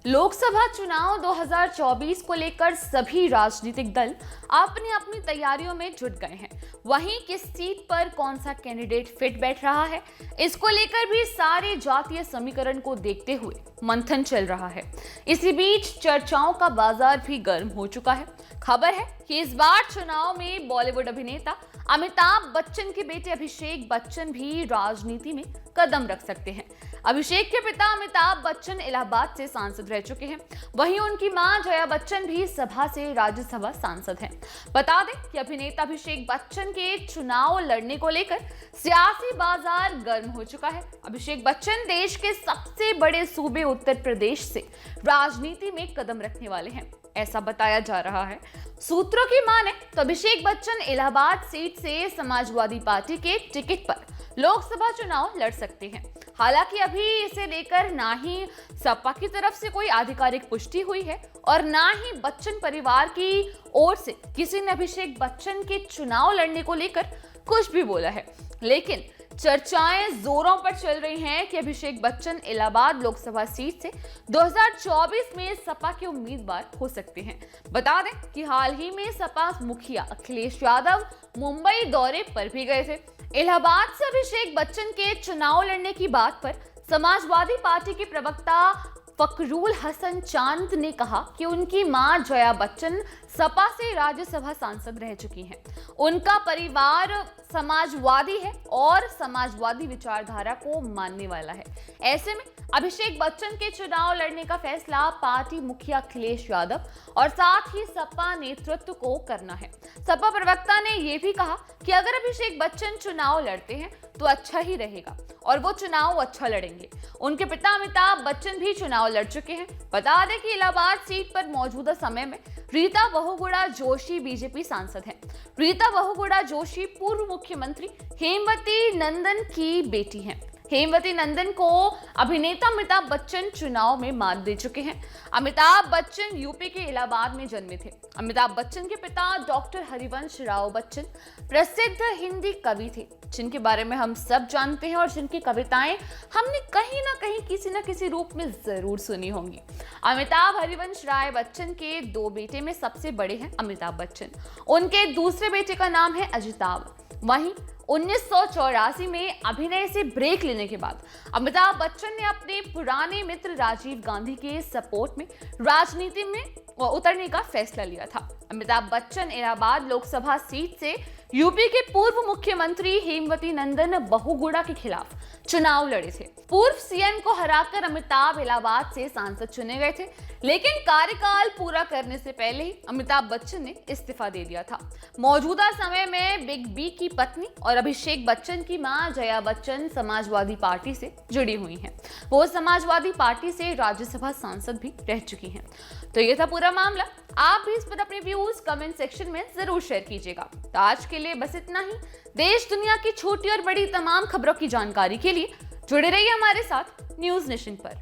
लोकसभा चुनाव 2024 को लेकर सभी राजनीतिक दल अपनी अपनी तैयारियों में जुट गए हैं। वहीं किस सीट पर कौन सा कैंडिडेट फिट बैठ रहा है, इसको लेकर भी सारे जातीय समीकरण को देखते हुए मंथन चल रहा है। इसी बीच चर्चाओं का बाजार भी गर्म हो चुका है। खबर है कि इस बार चुनाव में बॉलीवुड अभिनेता अमिताभ बच्चन के बेटे अभिषेक बच्चन भी राजनीति में कदम रख सकते हैं। अभिषेक के पिता अमिताभ बच्चन इलाहाबाद से सांसद रह चुके हैं। वहीं उनकी मां जया बच्चन भी सभा से राज्यसभा सांसद हैं। बता दें कि अभिनेता अभिषेक बच्चन के चुनाव लड़ने को लेकर सियासी बाजार गर्म हो चुका है। अभिषेक बच्चन देश के सबसे बड़े सूबे उत्तर प्रदेश से राजनीति में कदम रखने वाले हैं, ऐसा बताया जा रहा है। सूत्रों की माने तो अभिषेक बच्चन इलाहाबाद सीट से समाजवादी पार्टी के टिकट पर लोकसभा चुनाव लड़ सकते हैं। हालांकि अभी इसे लेकर ना ही सपा की तरफ से कोई आधिकारिक पुष्टि हुई है और ना ही बच्चन परिवार की ओर से किसी ने अभिषेक बच्चन के चुनाव लड़ने को लेकर कुछ भी बोला है। लेकिन चर्चाएं जोरों पर चल रही हैं कि अभिषेक बच्चन इलाहाबाद लोकसभा सीट से 2024 में सपा के उम्मीदवार हो सकते हैं। बता दें कि हाल ही में सपा मुखिया अखिलेश यादव मुंबई दौरे पर भी गए थे। इलाहाबाद से अभिषेक बच्चन के चुनाव लड़ने की बात पर समाजवादी पार्टी के प्रवक्ता फखरुल हसन चांद ने कहा कि उनकी मां जया बच्चन सपा से राज्यसभा सांसद रह चुकी हैं। उनका परिवार समाजवादी है और समाजवादी विचारधारा को मानने वाला है। ऐसे में अभिषेक बच्चन के चुनाव लड़ने का फैसला पार्टी मुखिया अखिलेश यादव और साथ ही सपा नेतृत्व को करना है। सपा प्रवक्ता ने यह भी कहा कि अगर अभिषेक बच्चन चुनाव लड़ते हैं तो अच्छा ही रहेगा और वो चुनाव अच्छा लड़ेंगे। उनके पिता अमिताभ बच्चन भी चुनाव लड़ चुके हैं। बता दें कि इलाहाबाद सीट पर मौजूदा समय में रीता बहुगुणा जोशी बीजेपी सांसद हैं। रीता बहुगुणा जोशी पूर्व मुख्यमंत्री हेमवती नंदन की बेटी हैं। हेमवती नंदन को अभिनेता अमिताभ बच्चन चुनाव में मात दे चुके हैं। अमिताभ बच्चन यूपी के इलाहाबाद में जन्मे थे। अमिताभ बच्चन के पिता डॉक्टर हरिवंश राव बच्चन प्रसिद्ध हिंदी कवि थे, जिनके बारे में हम सब जानते हैं और जिनकी कविताएं हमने कहीं ना कहीं किसी न किसी रूप में जरूर सुनी होंगी। अमिताभ हरिवंश राय बच्चन के दो बेटे में सबसे बड़े हैं अमिताभ बच्चन। उनके दूसरे बेटे का नाम है अजिताभ। वहीं 1984 में अभिनय से ब्रेक लेने के बाद अमिताभ बच्चन ने अपने पुराने मित्र राजीव गांधी के सपोर्ट में राजनीति में उतरने का फैसला लिया था। अमिताभ बच्चन इलाहाबाद लोकसभा सीट से यूपी के पूर्व मुख्यमंत्री हेमवती नंदन बहुगुणा के खिलाफ चुनाव लड़े थे। पूर्व सीएम को हराकर अमिताभ इलाहाबाद से सांसद चुने गए थे, लेकिन कार्यकाल पूरा करने से पहले ही अमिताभ बच्चन ने इस्तीफा दे दिया था। मौजूदा समय में बिग बी की पत्नी और अभिषेक बच्चन की मां जया बच्चन समाजवादी पार्टी से जुड़ी हुई हैं। वो समाजवादी पार्टी से राज्यसभा सांसद भी रह चुकी हैं। तो ये था पूरा मामला। आप भी इस पर अपने व्यूज कमेंट सेक्शन में जरूर शेयर कीजिएगा। तो आज के लिए बस इतना ही। देश दुनिया की छोटी और बड़ी तमाम खबरों की जानकारी के लिए जुड़े रहिए हमारे साथ न्यूज नेशन पर।